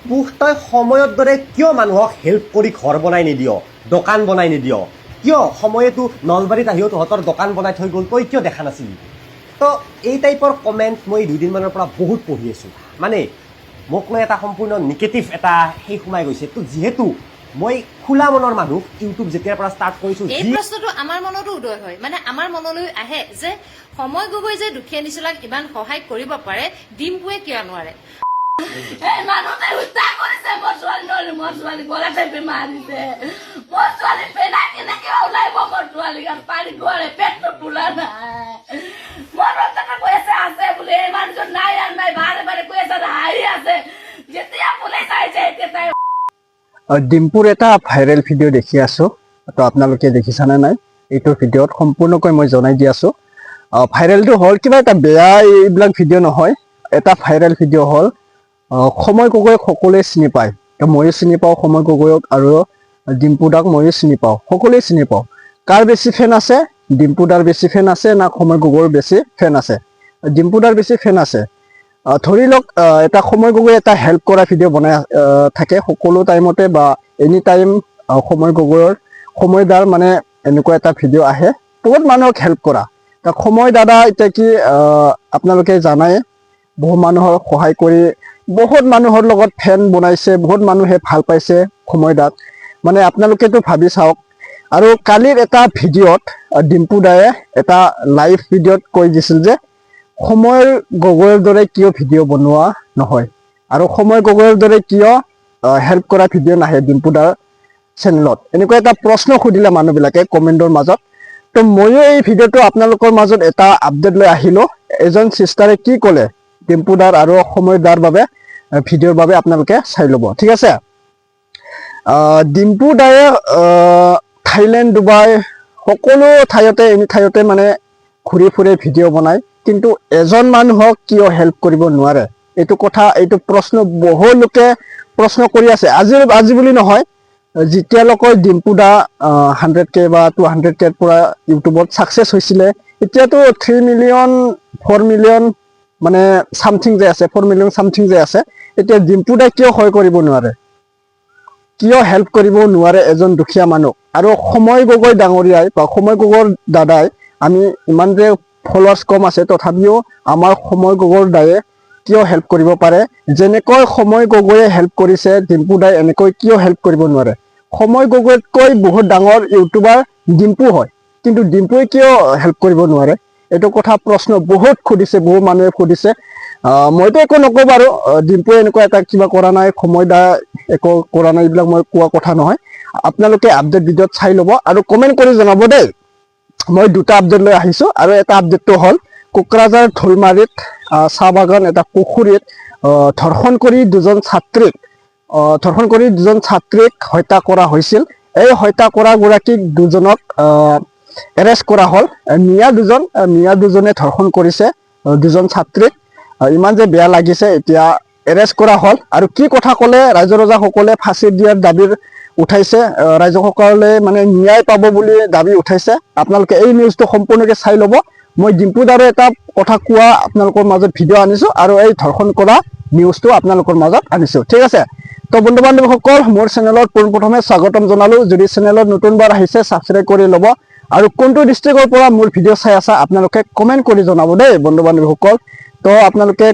পুহ তই সময়ৰ দৰে কিয় মানুহক হেল্প কৰি ঘৰ বনাই নিদিয়, দোকান বনাই নিদিয়? কিয় সময়তো নলবাৰীত আহিও তহঁতৰ দোকান বনাই থৈ গ'ল, তই কিয় দেখা নাছিলি? তো এই টাইপৰ কমেণ্ট মই দুদিনমানৰ পৰা বহুত পঢ়ি আছোঁ। মানে মোক লৈ এটা সম্পূৰ্ণ নিগেটিভ এটা সেই সোমাই গৈছে। তো যিহেতু মই খোলা মনৰ মানুহ, ইউটিউব যেতিয়াৰ পৰা ষ্টাৰ্ট কৰিছোঁ, এই প্ৰশ্নটো আমাৰ মনতো উদয় হয়। মানে আমাৰ মনলৈ আহে যে সময় গগৈ যে দুখীয়া নিচলাক ইমান সহায় কৰিব পাৰে, ডিম্পুৱে কিয় নোৱাৰে? মানুহটাই হত্যা কৰিছে মোৰ ছোৱালী, মোৰ ছোৱালী গলাতে মাৰিছে, মোৰ ছোৱালী পেনা কেনেকে ওলাইব, মোৰ ছোৱালীক আৰু পানী খোৱালে পেটটো তোলা নাই, মোৰ ৰক্তটা কৈ আছে বোলে এই মানুহজন নাই আৰু নাই, বাৰে বাৰে কৈ আছে হাঁহি আছে, যেতিয়া পুলিচ আহিছে এতিয়া তাই ডিম্পুৰ এটা ভাইৰেল ভিডিঅ' দেখি আছোঁ। তো আপোনালোকে দেখিছানে নাই? এইটো ভিডিঅ'ত সম্পূৰ্ণকৈ মই জনাই দি আছোঁ। ভাইৰেলটো হ'ল কিবা এটা বেয়া এইবিলাক ভিডিঅ' নহয়, এটা ভাইৰেল ভিডিঅ' হ'ল সময় গগৈক সকলোৱে চিনি পায়। ময়ো চিনি পাওঁ সময় গগৈক, আৰু ডিম্পু দাক ময়ো চিনি পাওঁ, সকলোৱে চিনি পাওঁ। কাৰ বেছি ফেন আছে? ডিম্পু দাৰ বেছি ফেন আছে না সময় গগৈৰ বেছি ফেন আছে? ডিম্পু দাৰ বেছি ফেন আছে। ধৰি লওক এটা সময় গগৈ এটা হেল্প কৰা ভিডিঅ' বনাই থাকে সকলো টাইমতে, বা এনি টাইম সময় গগৈৰ সময় দাৰ মানে এনেকুৱা এটা ভিডিঅ' আহে বহুত মানুহক হেল্প কৰা। সময় দাদা এতিয়া কি আপোনালোকে জানাই, বহু মানুহৰ সহায় কৰি বহুত মানুহৰ লগত ফেন বনাইছে, বহুত মানুহে ভাল পাইছে সময় দাক। মানে আপোনালোকেতো ভাবি চাওক। আৰু কালিৰ এটা ভিডিঅ'ত ডিম্পু দায়ে এটা লাইভ ভিডিঅ'ত কৈ দিছিল যে সময় গগৈৰ দৰে কিয় ভিডিঅ' বনোৱা নহয়, আৰু সময় গগৈৰ দৰে কিয় হেল্প কৰা ভিডিঅ' নাহে ডিম্পু দাৰ চেনেলত। এনেকুৱা এটা প্ৰশ্ন সুধিলে মানুহবিলাকে কমেণ্টৰ মাজত। তো ময়ো এই ভিডিঅ'টো আপোনালোকৰ মাজত এটা আপডেট লৈ আহিলোঁ। এজন চিষ্টাৰে কি ক'লে ডিম্পু দাৰ আৰু সময় দাৰ বাবে ভিডিঅ'ৰ বাবে আপোনালোকে চাই ল'ব, ঠিক আছে? ডিম্পু দায়ে থাইলেণ্ড, ডুবাই সকলো ঠাইতে এনি ঠাইতে মানে ঘূৰি ফুৰে, ভিডিঅ' বনায়, কিন্তু এজন মানুহক কিয় হেল্প কৰিব নোৱাৰে? এইটো কথা, এইটো প্ৰশ্ন বহু লোকে প্ৰশ্ন কৰি আছে। আজি বুলি নহয়, যেতিয়ালৈকে ডিম্পু দা 100K বা 200K পৰা ইউটিউবত ছাকচেছ হৈছিলে, এতিয়াতো 3 মিলিয়ন 4 মিলিয়ন মানে চামথিং যে আছে, 4 মিলিয়ন চামথিং যে আছে। এতিয়া ডিম্পু দাই কিয় সহায় কৰিব নোৱাৰে, কিয় হেল্প কৰিব নোৱাৰে এজন দুখীয়া মানুহ? আৰু সময় গগৈ ডাঙৰীয়াই বা সময় গগৈৰ দাদাই, আমি ইমান যে ফলোৱাৰ্ছ কম আছে তথাপিও আমাৰ সময় গগৈৰ দায়ে কিয় হেল্প কৰিব পাৰে? যেনেকৈ সময় গগৈয়ে হেল্প কৰিছে, ডিম্পু দাই এনেকৈ কিয় হেল্প কৰিব নোৱাৰে? সময় গগৈতকৈ বহুত ডাঙৰ ইউটিউবাৰ ডিম্পু হয়, কিন্তু ডিম্পুৱে কিয় হেল্প কৰিব নোৱাৰে? এইটো কথা প্ৰশ্ন বহুত সুধিছে, বহু মানুহে সুধিছে। মইতো একো নকওঁ বাৰু, ডিম্পুৱে এনেকুৱা এটা কিবা কৰা নাই, সময় দা একো কৰা নাই, এইবিলাক মই কোৱা কথা নহয়। আপোনালোকে আপডেট ভিডিঅ'ত চাই ল'ব আৰু কমেণ্ট কৰি জনাব দেই। মই দুটা আপডেট লৈ আহিছোঁ, আৰু এটা আপডেটটো হ'ল কোকৰাঝাৰ ঢোলমাৰীত চাহ বাগান এটা পুখুৰীত ধৰ্ষণ কৰি দুজন ছাত্ৰীক হত্যা কৰা হৈছিল। এই হত্যা কৰা গৰাকীক দুজনক এৰেষ্ট কৰা হ'ল। মিয়া দুজনে ধৰ্ষণ কৰিছে দুজন ছাত্ৰীক। ইমান যে বেয়া লাগিছে, এতিয়া এৰেষ্ট কৰা হ'ল। আৰু কি কথা ক'লে ৰাইজ ৰজাসকলে ফাঁচি দিয়াৰ দাবী উঠাইছে, ৰাইজসকলে মানে ন্যায় পাব বুলি দাবী উঠাইছে। আপোনালোকে এই নিউজটো সম্পূৰ্ণকৈ চাই ল'ব। মই ডিম্পু দাৰে এটা কথা কোৱা আপোনালোকৰ মাজত ভিডিঅ' আনিছোঁ, আৰু এই ধৰ্ষণ কৰা নিউজটো আপোনালোকৰ মাজত আনিছোঁ, ঠিক আছে? তো বন্ধু বান্ধৱীসকল, মোৰ চেনেলত পোনপ্ৰথমে স্বাগতম জনালোঁ। যদি চেনেলত নতুনবাৰ আহিছে ছাবস্ক্ৰাইব কৰি ল'ব, আৰু কোনটো ডিষ্ট্ৰিক্টৰ পৰা মোৰ ভিডিঅ' চাই আছা আপোনালোকে কমেণ্ট কৰি জনাব দেই বন্ধু বান্ধৱীসকল। তো আপোনালোকে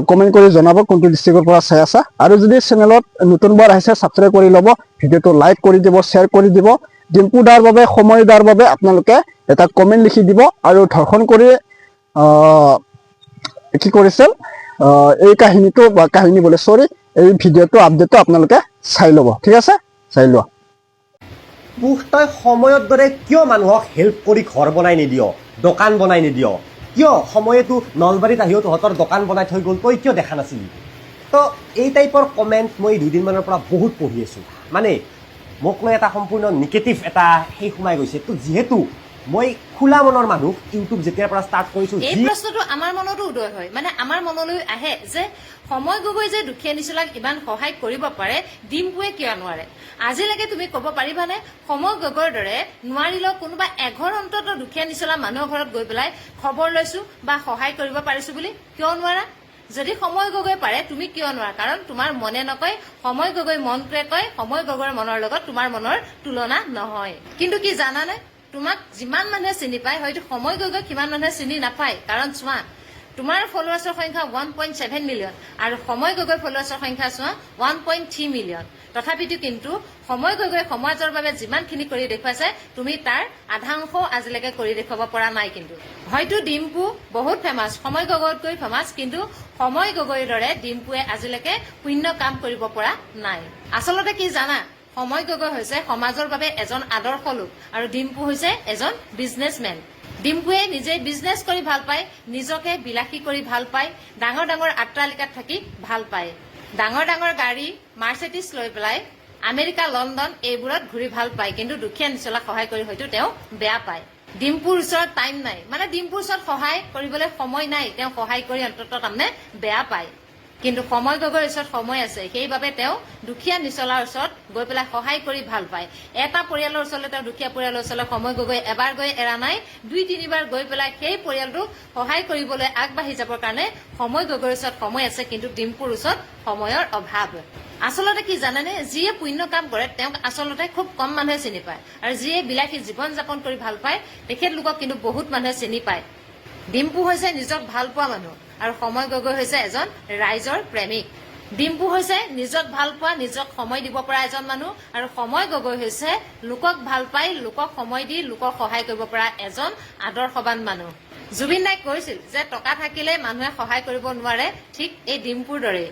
কমেণ্ট কৰি জনাব কোনটো ডিষ্ট্ৰিক্টৰ পৰা চাই আছা। আৰু যদি চেনেলত নতুনবাৰ আহিছে ছাবস্ক্ৰাইব কৰি ল'ব, ভিডিঅ'টো লাইক কৰি দিব, শ্বেয়াৰ কৰি দিব। ডিম্পু দাৰ বাবে, সময় দাৰ বাবে আপোনালোকে এটা কমেণ্ট লিখি দিব। আৰু ধৰ্ষণ কৰি কি কৰিছিল এই কাহিনীটো, বা কাহিনী বোলে চৰি, এই ভিডিঅ'টো আপডেটটো আপোনালোকে চাই ল'ব, ঠিক আছে? চাই লোৱা। পুহ তই সময়ৰ দৰে কিয় মানুহক হেল্প কৰি ঘৰ বনাই নিদিয়, দোকান বনাই নিদিয়? কিয় সময়তো নলবাৰীত আহিও তহঁতৰ দোকান বনাই থৈ গ'ল, তই কিয় দেখা নাছিলি? তো এই টাইপৰ কমেণ্ট মই দুদিনমানৰ পৰা বহুত পঢ়ি আছোঁ। মানে মোক লৈ এটা সম্পূৰ্ণ নিগেটিভ এটা সেই সোমাই গৈছে। তো যিহেতু মই খোলা মনৰ মানুহ, ইউটিউব যেতিয়াৰ পৰা ষ্টাৰ্ট কৰিছোঁ, এই প্ৰশ্নটো আমাৰ মনতো উদয় হয়। মানে আমাৰ মনলৈ আহে যে সময় গগৈ যে দুখীয়া নিচলাক ইমান সহায় কৰিব পাৰে, ডিম্পুৱে কিয় নোৱাৰে? আজিলৈকে তুমি ক'ব পাৰিবানে সময় গগৈৰ দৰে নোৱাৰিলেও কোনোবা এঘৰ অন্তত দুখীয়া নিচলা মানুহৰ ঘৰত গৈ পেলাই খবৰ লৈছোঁ বা সহায় কৰিব পাৰিছোঁ বুলি? কিয় নোৱাৰা? যদি সময় গগৈ পাৰে তুমি কিয় নোৱাৰা কাৰণ তোমাৰ মনে নকয় সময় গগৈ মনটোৱে কয় সময় গগৈৰ মনৰ লগত তোমাৰ মনৰ তুলনা নহয় কিন্তু কি জানানে তোমাক যিমান মানুহে চিনি পায় হয়তো সময় গগৈক সিমান মানুহে চিনি নাপায় কাৰণ চোৱা তোমাৰ ফলোৱাৰ্ছৰ সংখ্যা 1.7 মিলিয়ন আৰু সময় গগৈৰ ফলোৱাৰ্ছৰ সংখ্যা চোৱা 1.3 মিলিয়ন তথাপিতো কিন্তু সময় গগৈ সমাজৰ বাবে যিমানখিনি কৰি দেখুৱাইছে তুমি তাৰ আধাংশও আজিলৈকে কৰি দেখুৱাব পৰা নাই কিন্তু হয়তো ডিম্পু বহুত ফেমাছ সময় গগৈতকৈ ফেমাছ কিন্তু সময় গগৈৰ দৰে ডিম্পুৱে আজিলৈকে পুণ্য কাম কৰিব পৰা নাই আচলতে কি জানা সময় গগৈ হৈছে সমাজৰ বাবে এজন আদৰ্শ লোক আৰু ডিম্পু হৈছে এজন বিজনেছমেন ডিম্পুৱে নিজে বিজনেছ কৰি ভাল পায় নিজকে বিলাসী কৰি ভাল পায় ডাঙৰ ডাঙৰ আট্টালিকাত থাকি ভাল পায় ডাঙৰ ডাঙৰ গাড়ী মাৰ্চেডিছ লৈ পেলাই আমেৰিকা লণ্ডন এইবোৰত ঘূৰি ভাল পায় কিন্তু দুখীয়া নিচলাক সহায় কৰি হয়তো তেওঁ বেয়া পায় ডিম্পুৰ ওচৰত টাইম নাই মানে ডিম্পুৰ ওচৰত সহায় কৰিবলৈ সময় নাই তেওঁ সহায় কৰি অন্তত তাৰমানে বেয়া পায় কিন্তু সময় গগৈৰ ওচৰত সময় আছে সেইবাবে তেওঁ দুখীয়া নিচলাৰ ওচৰত গৈ পেলাই সহায় কৰি ভাল পায় এটা পৰিয়ালৰ ওচৰলৈ তেওঁ দুখীয়া পৰিয়ালৰ ওচৰলৈ সময় গগৈ এবাৰ গৈ এৰা নাই 2-3 বাৰ গৈ পেলাই সেই পৰিয়ালটোক সহায় কৰিবলৈ আগবাঢ়ি যাবৰ কাৰণে সময় গগৈৰ ওচৰত সময় আছে কিন্তু ডিম্পুৰ ওচৰত সময়ৰ অভাৱ আচলতে কি জানেনে যিয়ে পুণ্য কাম কৰে তেওঁক আচলতে খুব কম মানুহে চিনি পায় আৰু যিয়ে বিলাসী জীৱন যাপন কৰি ভাল পায় তেখেতলোকক কিন্তু বহুত মানুহে চিনি পায় ডিম্পু হৈছে নিজক ভাল পোৱা মানুহ আৰু সময় গগৈ হৈছে এজন ৰাইজৰ প্ৰেমিক ডিম্পু হৈছে নিজক ভাল পোৱা নিজক সময় দিব পৰা এজন মানুহ আৰু সময় গগৈ হৈছে লোকক ভাল পাই লোকক সময় দি লোকক সহায় কৰিব পৰা এজন আদৰ্শৱান মানুহ জুবিন দাই কৈছিল যে টকা থাকিলে মানুহে সহায় কৰিব নোৱাৰে ঠিক এই ডিম্পুৰ দৰে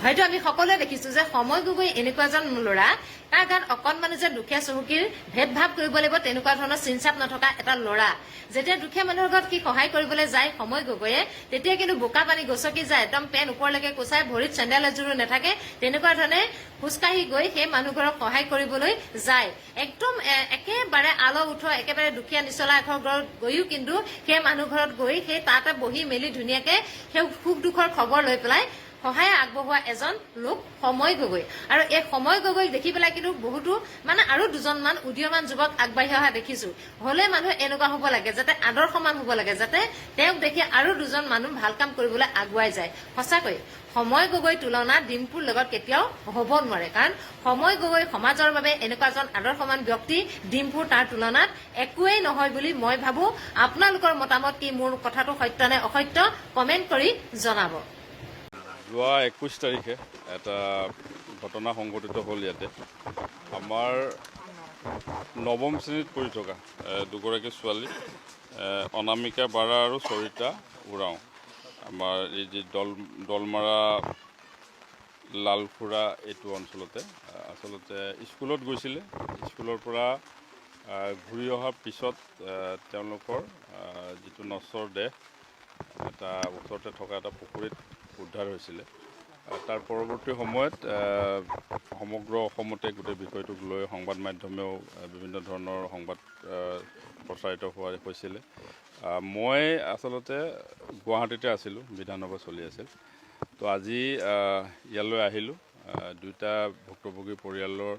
হয়তো আমি সকলোৱে দেখিছো যে সময় গগৈ এনেকুৱা এজন ল'ৰা তাৰ গাত অকণমানো যে দুখীয়া চহকীৰ ভেদভাৱ কৰিব লাগিব তেনেকুৱা ধৰণৰ চিনচাপ নথকা এটা ল'ৰা যেতিয়া দুখীয়া মানুহৰ ঘৰত কি সহায় কৰিবলৈ যায় সময় গগৈয়ে তেতিয়া কিন্তু বোকা পানী গছকি যায় একদম পেন ওপৰলৈকে কোচাই ভৰিত চেণ্ডেল এযোৰো নাথাকে তেনেকুৱা ধৰণে খোজকাঢ়ি গৈ সেই মানুহ ঘৰক সহায় কৰিবলৈ যায় একদম একেবাৰে আলো উঠ একেবাৰে দুখীয়া নিচলা এঘৰ ঘৰত গৈও কিন্তু সেই মানুহ ঘৰত গৈ সেই তাতে বহি মেলি ধুনীয়াকে সেই সুখ দুখৰ খবৰ লৈ পেলাই সহায় আগবঢ়োৱা এজন লোক সময় গগৈ আৰু এই সময় গগৈক দেখি পেলাই কিন্তু বহুতো মানে আৰু দুজনমান উদীয়মান যুৱক আগবাঢ়ি অহা দেখিছো হলে মানুহ এনেকুৱা হ'ব লাগে যাতে আদৰ্শমান হ'ব লাগে যাতে তেওঁক দেখি আৰু দুজন মানুহ ভাল কাম কৰিবলৈ আগুৱাই যায় সঁচাকৈ সময় গগৈ তুলনা ডিম্পুৰ লগত কেতিয়াও হ'ব নোৱাৰে কাৰণ সময় গগৈ সমাজৰ বাবে এনেকুৱা এজন আদৰ্শমান ব্যক্তি ডিম্পুৰ তাৰ তুলনাত একোৱেই নহয় বুলি মই ভাবো আপোনালোকৰ মতামত কি মোৰ কথাটো সত্য নে অসত্য কমেণ্ট কৰি জনাব যোৱা 21 তাৰিখে এটা ঘটনা সংঘটিত হ'ল ইয়াতে আমাৰ নৱম শ্ৰেণীত পঢ়ি থকা দুগৰাকী ছোৱালী অনামিকা বাৰা আৰু সৰিতা উৰাওঁ আমাৰ এই যে দলমাৰা লালখুৰা এইটো অঞ্চলতে আচলতে স্কুলত গৈছিলে স্কুলৰ পৰা ঘূৰি অহাৰ পিছত তেওঁলোকৰ যিটো নশ্বৰ দেহ এটা ওচৰতে থকা এটা পুখুৰীত উদ্ধাৰ হৈছিলে তাৰ পৰৱৰ্তী সময়ত সমগ্ৰ অসমতে গোটেই বিষয়টোক লৈ সংবাদ মাধ্যমেও বিভিন্ন ধৰণৰ সংবাদ প্ৰচাৰিত হোৱা হৈছিলে মই আচলতে গুৱাহাটীতে আছিলোঁ বিধানসভা চলি আছিল তো আজি ইয়ালৈ আহিলোঁ দুটা ভুক্তভোগী পৰিয়ালৰ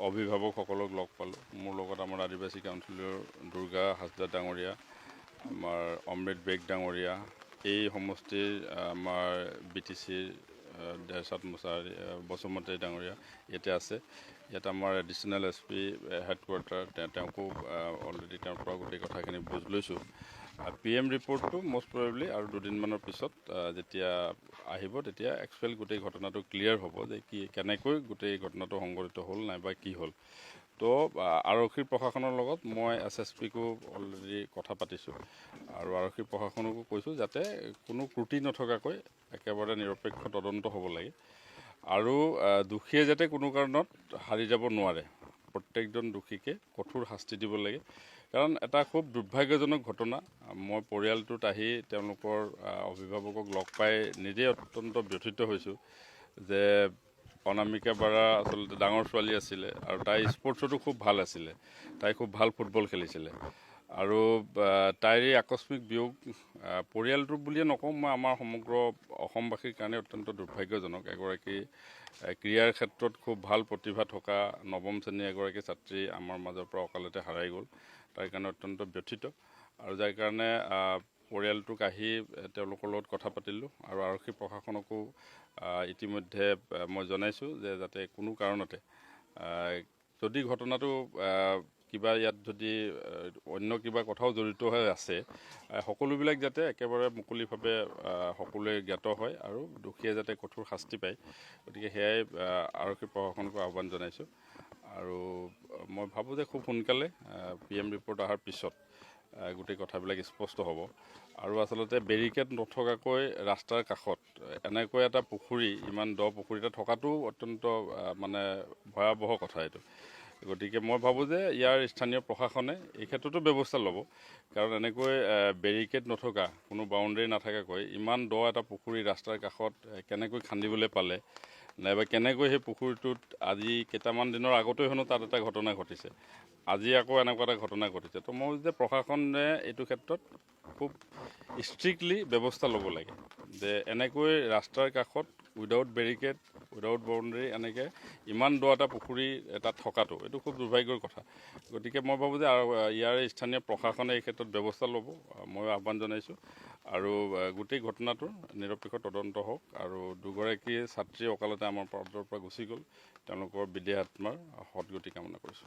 অভিভাৱকসকলক লগ পালোঁ মোৰ লগত আমাৰ আদিবাসী কাউন্সিলৰ দুৰ্গা হাজদা ডাঙৰীয়া আমাৰ অমৃত বেগ ডাঙৰীয়া এই সমষ্টিৰ আমাৰ BTCৰ দেৰচাত মুছাহাৰী বসুমতী ডাঙৰীয়া ইয়াতে আছে ইয়াত আমাৰ এডিশ্যনেল SP হেডকোৱাৰ্টাৰ তেওঁকো অলৰেডি তেওঁৰ পৰা গোটেই কথাখিনি বুজ লৈছোঁ PM ৰিপৰ্টটো মষ্ট প্ৰবেবলি আৰু দুদিনমানৰ পিছত যেতিয়া আহিব তেতিয়া একচুৱেল গোটেই ঘটনাটো ক্লিয়াৰ হ'ব যে কি কেনেকৈ গোটেই ঘটনাটো সংঘটিত হ'ল নাইবা কি হ'ল তো আৰক্ষী প্ৰশাসনৰ লগত মই SSPকো অলৰেডি কথা পাতিছোঁ আৰু আৰক্ষী প্ৰশাসনকো কৈছোঁ যাতে কোনো ত্ৰুটি নথকাকৈ একেবাৰে নিৰপেক্ষ তদন্ত হ'ব লাগে আৰু দোষীয়ে যাতে কোনো কাৰণত হাৰি যাব নোৱাৰে প্ৰত্যেকজন দোষীকে কঠোৰ শাস্তি দিব লাগে কাৰণ এটা খুব দুৰ্ভাগ্যজনক ঘটনা মই পৰিয়ালটোত আহি তেওঁলোকৰ অভিভাৱকক লগ পাই নিজে অত্যন্ত ব্যথিত হৈছোঁ যে অনামিকা বাৰা আচলতে ডাঙৰ ছোৱালী আছিলে আৰু তাই স্পৰ্টছতো খুব ভাল আছিলে তাই খুব ভাল ফুটবল খেলিছিলে আৰু তাইৰ আকস্মিক বিয়োগ পৰিয়ালটোৰ বুলিয়ে নকওঁ মই আমাৰ সমগ্ৰ অসমবাসীৰ কাৰণে অত্যন্ত দুৰ্ভাগ্যজনক এগৰাকী ক্ৰীড়াৰ ক্ষেত্ৰত খুব ভাল প্ৰতিভা থকা নৱম শ্ৰেণীৰ এগৰাকী ছাত্ৰী আমাৰ মাজৰ পৰা অকালতে হেৰাই গ'ল তাৰ কাৰণে অত্যন্ত ব্যথিত আৰু যাৰ কাৰণে পৰিয়ালটোক আহি তেওঁলোকৰ লগত কথা পাতিলোঁ আৰু আৰক্ষী প্ৰশাসনকো ইতিমধ্যে মই জনাইছোঁ যে যাতে কোনো কাৰণতে যদি ঘটনাটো কিবা ইয়াত যদি অন্য কিবা কথাও জড়িত হৈ আছে সকলোবিলাক যাতে একেবাৰে মুকলিভাৱে সকলোৱে জ্ঞাত হয় আৰু দোষীয়ে যাতে কঠোৰ শাস্তি পায় গতিকে সেয়াই আৰক্ষী প্ৰশাসনকো আহ্বান জনাইছোঁ আৰু মই ভাবোঁ যে খুব সোনকালে PM ৰিপৰ্ট অহাৰ পিছত গোটেই কথাবিলাক স্পষ্ট হ'ব আৰু আচলতে বেৰিকেড নথকাকৈ ৰাস্তাৰ কাষত এনেকৈ এটা পুখুৰী ইমান দ পুখুৰী এটা থকাটো অত্যন্ত মানে ভয়াৱহ কথা এইটো গতিকে মই ভাবোঁ যে ইয়াৰ স্থানীয় প্ৰশাসনে এই ক্ষেত্ৰতো ব্যৱস্থা ল'ব কাৰণ এনেকৈ বেৰিকেড নথকা কোনো বাউণ্ডেৰী নাথাকাকৈ ইমান দ এটা পুখুৰী ৰাস্তাৰ কাষত কেনেকৈ খান্দিবলৈ পালে নাইবা কেনেকৈ সেই পুখুৰীটোত আজি কেইটামান দিনৰ আগতেই হেনো তাত এটা ঘটনা ঘটিছে আজি আকৌ এনেকুৱা এটা ঘটনা ঘটিছে তো মই যে প্ৰশাসনে এইটো ক্ষেত্ৰত খুব ষ্ট্ৰিক্টলি ব্যৱস্থা ল'ব লাগে যে এনেকৈ ৰাস্তাৰ কাষত উইদাউট বেৰিকেড উইদাউট বাউণ্ডেৰী এনেকৈ ইমান দ এটা পুখুৰী এটা থকাটো এইটো খুব দুৰ্ভাগ্যৰ কথা গতিকে মই ভাবোঁ যে ইয়াৰ স্থানীয় প্ৰশাসনে এই ক্ষেত্ৰত ব্যৱস্থা ল'ব মই আহ্বান জনাইছোঁ আৰু গোটেই ঘটনাটোৰ নিৰপেক্ষ তদন্ত হওক আৰু দুগৰাকী ছাত্ৰী অকালতে আমাৰ পদৰ পৰা গুচি গ'ল তেওঁলোকৰ বিদেহ আত্মাৰ সদগতি কামনা কৰিছোঁ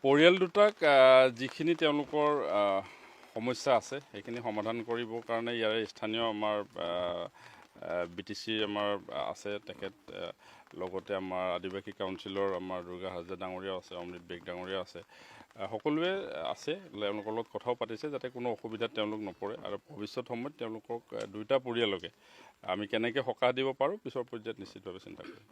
পৰিয়াল দুটাক যিখিনি তেওঁলোকৰ সমস্যা আছে সেইখিনি সমাধান কৰিবৰ কাৰণে ইয়াৰে স্থানীয় আমাৰ BTC আমাৰ আছে তেখেত লগতে আমাৰ আদিবাসী কাউন্সিলৰ আমাৰ দুৰ্গা হাজৰা ডাঙৰীয়া আছে অমৃত বেগ ডাঙৰীয়া আছে সকলোৱে আছে তেওঁলোকৰ লগত কথাও পাতিছে যাতে কোনো অসুবিধাত তেওঁলোক নপৰে আৰু ভৱিষ্যত সময়ত তেওঁলোকক দুইটা পৰিয়ালকে আমি কেনেকৈ সকাহ দিব পাৰোঁ পিছৰ পৰ্যায়ত নিশ্চিতভাৱে চিন্তা কৰিম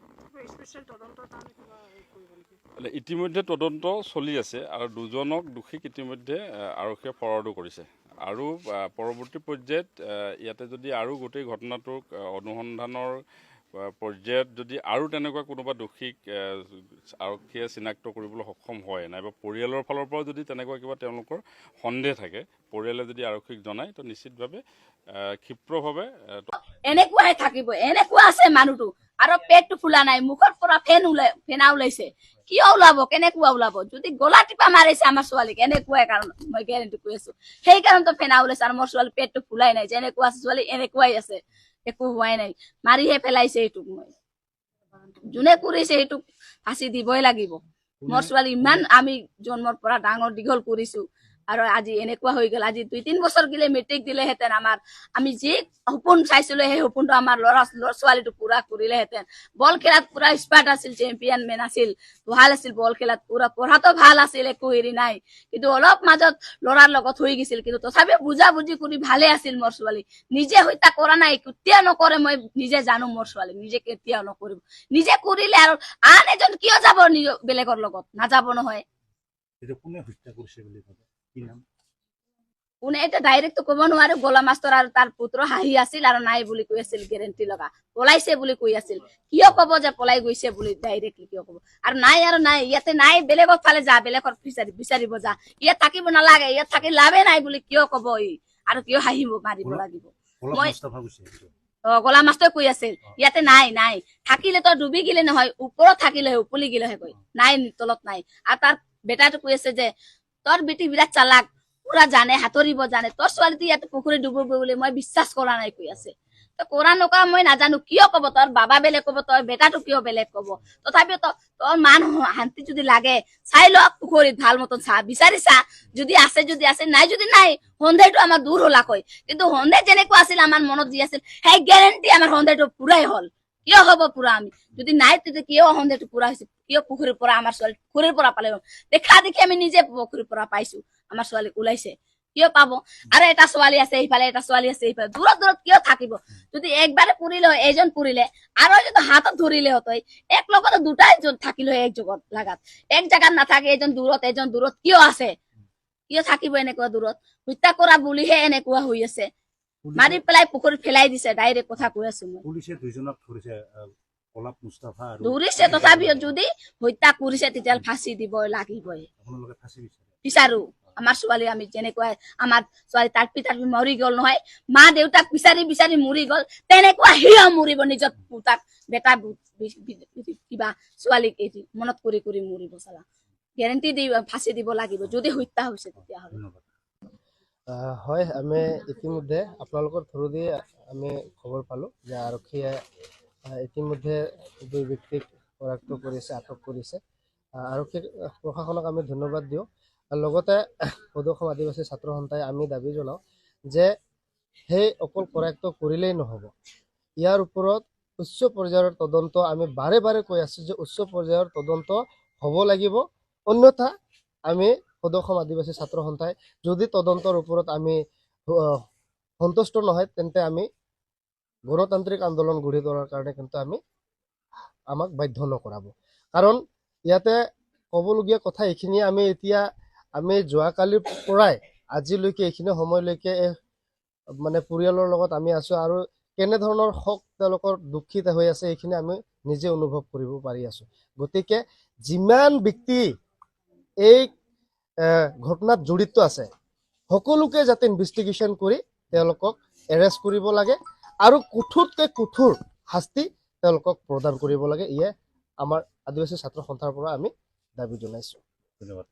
ইতিমধ্যে তদন্ত চলি আছে আৰু দুজনক দোষীক ইতিমধ্যে আৰক্ষীয়ে ফৰৱাৰ্ডো কৰিছে আৰু পৰৱৰ্তী পৰ্যায়ত ইয়াতে যদি আৰু গোটেই ঘটনাটোক অনুসন্ধানৰ পৰ্যায়ত যদি আৰু তেনেকুৱা কোনোবা দোষীক আৰক্ষীয়ে চিনাক্ত কৰিবলৈ সক্ষম হয় নাইবা পৰিয়ালৰ ফালৰ পৰাও যদি তেনেকুৱা কিবা তেওঁলোকৰ সন্দেহ থাকে পৰিয়ালে যদি আৰক্ষীক জনায় তো নিশ্চিতভাৱে ক্ষিপ্ৰভাৱে এনেকুৱাই থাকিব এনেকুৱা আছে মানুহটো আৰু পেটটো ফুলা নাই মুখৰ পৰা ফেনা ওলাইছে কিয় ওলাব কেনেকুৱা ওলাব যদি গলা টিপা মাৰিছে আমাৰ ছোৱালীক এনেকুৱাই কাৰণ মই গেৰেণ্টি কৈ আছো সেইকাৰণে ফেনা ওলাইছে আৰু মোৰ ছোৱালী পেটটো ফুলাই নাই যেনেকুৱা আছে ছোৱালী এনেকুৱাই আছে একো হোৱাই নাই মাৰিহে পেলাইছে এইটোক মই যোনে কৰিছে সেইটোক ফাঁচি দিবই লাগিব মোৰ ছোৱালী ইমান আমি জন্মৰ পৰা ডাঙৰ দীঘল কৰিছো আৰু আজি এনেকুৱা হৈ গ'ল আজি 2-3 বছৰ গিলে মেট্ৰিক দিলেহেঁতেন আমাৰ আমি যি সপোন চাইছিলো সেই সপোনটো আমাৰ ল'ৰা ছোৱালীটো পুৰা কৰিলেহেঁতেন বল খেলাত পুৰা স্পাৰ্ট আছিল চেম্পিয়ন মেন আছিল ভাল আছিল বল খেলাত পুৰা পঢ়াতো ভাল আছিল একো হেৰি নাই কিন্তু অলপ মাজত ল'ৰাৰ লগত হৈ গৈছিল কিন্তু তথাপিও বুজাবুজি কৰি ভালে আছিল মোৰ ছোৱালী নিজে হত্যা কৰা নাই কেতিয়া নকৰে মই নিজে জানো মোৰ ছোৱালী নিজে কেতিয়াও নকৰিব নিজে কৰিলে আৰু আন এজন কিয় যাব বেলেগৰ লগত নাযাব নহয় কোনে হত্যা কৰিছে বুলি ভাবে কোনে এটা ডাইৰেক্ট ক'ব নোৱাৰে গোলা মাষ্টৰ আৰু তাৰ পুত্ৰ হাঁহি আছিল আৰু নাই বুলি কৈ আছিল গেৰেণ্টি লগা পলাইছে বুলি কৈ আছিল কিয় ক'ব যে পলাই গৈছে বুলি ডাইৰেক্টলি কিয় ক'ব আৰু নাই ইয়াতে নাই বেলেগৰ ফালে যা বেলেগৰ বিচাৰিব যা ইয়াত থাকিব নালাগে ইয়াত থাকি লাভে নাই বুলি কিয় ক'ব আৰু কিয় হাঁহিব মাৰিব লাগিব মই গোলা মাষ্টৰ কৈ আছিল ইয়াতে নাই থাকিলে তো ডুবি গিলে নহয় ওপৰত থাকিলে উপলি গিলেহে কৈ নাই তলত নাই আৰু তাৰ বেটাটো কৈ আছে যে তোৰ বেটি বিৰাট চালাক পুৰা জানে হাতৰিব জানে তোৰ ছোৱালীটো ইয়াতে পুখুৰী ডুবব বুলি মই বিশ্বাস কৰা নাই কৈ আছে তো কৰা নকৰা মই নাজানো কিয় ক'ব তোৰ বাবা বেলেগ ক'ব তোৰ বেটাটো কিয় বেলেগ ক'ব তথাপিও তোৰ মান শান্তি যদি লাগে চাই ল পুখুৰীত ভাল মতন চা বিচাৰি চা যদি আছে নাই যদি নাই সন্দেহটো আমাৰ দূৰ হলা কয় কিন্তু সন্দেহ যেনেকুৱা আছিল আমাৰ মনত যি আছিল সেই গেৰেণ্টি আমাৰ সন্দেহটো পুৰাই হ'ল কিয় হ'ব পুৰা আমি যদি নাই তেতিয়া কিয় সন্দেহটো পুৰা হৈছে কিয় পুখুৰীৰ পৰা আমাৰ ছোৱালী পুখুৰীৰ পৰা পালে দেখা দেখি আমি নিজে পুখুৰীৰ পৰা পাইছো আমাৰ ছোৱালী ওলাইছে কিয় পাব আৰু এটা ছোৱালী আছে এইফালে এটা ছোৱালী আছে এইফালে দূৰত কিয় থাকিব যদি একবাৰে পুৰিলে এজন পুৰিলে আৰু যদি হাতত ধৰিলে হতই এক লগত দুটাই থাকিলে এক জগত লাগাত এক জাগাত নাথাকে এজন দূৰত কিয় আছে কিয় থাকিব এনেকুৱা দূৰত হত্যা কৰা বুলিহে এনেকুৱা হৈ আছে মাৰি পেলাই পুখুৰীত পেলাই দিছে ডাইৰেক্ট কথা কৈ আছো মই পুলিচে দুইজনক ধৰিছে কলাপ মুস্তাফা আৰু ধৰিছে তথাপিও যদি হত্যা কৰিছে তেতিয়াহ'লে ফাঁচি দিব লাগিবই আপোনালোকে ফাঁচি বিচাৰো আমাৰ ছোৱালী আমি যেনেকুৱাই আমাৰ ছোৱালী তাৰ পিতাক মৰি গ'ল নহয়, মা দেউতাক বিচাৰি বিচাৰি মৰি গ'ল, তেনেকুৱা সিও মৰিব নিজৰ পুতাক বেটা কিবা ছোৱালীক এৰি মনত কৰি কৰি মৰিব চালা। গেৰেণ্টি দি ফাঁচি দিব লাগিব যদি হত্যা হৈছে তেতিয়াহ'লে। ধন্যবাদ। হয়, আমি ইতিমধ্যে আপোনালোকৰ থ্ৰু দি আমি খবৰ পালোঁ যে আৰক্ষীয়ে ইতিমধ্যে 2 ব্যক্তিক কৰায়ত্ব কৰিছে, আটক কৰিছে। আৰক্ষী প্ৰশাসনক আমি ধন্যবাদ দিওঁ। লগতে সদৌ অসম আদিবাসী ছাত্ৰ সন্থাই আমি দাবী জনাওঁ যে সেই অকল কৰায়ত্ব কৰিলেই নহ'ব, ইয়াৰ ওপৰত উচ্চ পৰ্যায়ৰ তদন্ত আমি বাৰে বাৰে কৈ আছোঁ যে উচ্চ পৰ্যায়ৰ তদন্ত হ'ব লাগিব। অন্যথা আমি সদৌ অসম আদিবাসী ছাত্ৰ সন্থাই যদি তদন্তৰ ওপৰত আমি সন্তুষ্ট নহয় তেন্তে আমি গণতান্ত্ৰিক আন্দোলন গঢ়ি তোলাৰ কাৰণে কিন্তু আমাক বাধ্য নকৰাব। কাৰণ ইয়াতে ক'বলগীয়া কথা এইখিনিয়ে, আমি যোৱাকালিৰ পৰাই আজিলৈকে এইখিনি সময়লৈকে মানে পৰিয়ালৰ লগত আমি আছোঁ আৰু কেনেধৰণৰ শোক তেওঁলোকৰ দুখিত হৈ আছে এইখিনি আমি নিজে অনুভৱ কৰিব পাৰি আছোঁ। গতিকে যিমান ব্যক্তি এই ঘটনাত জড়িত আছে সকলোকে যাতে ইনভেষ্টিগেশ্যন কৰি তেওঁলোকক এৰেষ্ট কৰিব লাগে আৰু কঠোৰতকৈ কঠোৰ শাস্তি তেওঁলোকক প্ৰদান কৰিব লাগে। ইয়ে আমাৰ আদিবাসী ছাত্ৰ সন্থাৰ পৰা আমি দাবী জনাইছোঁ। ধন্যবাদ।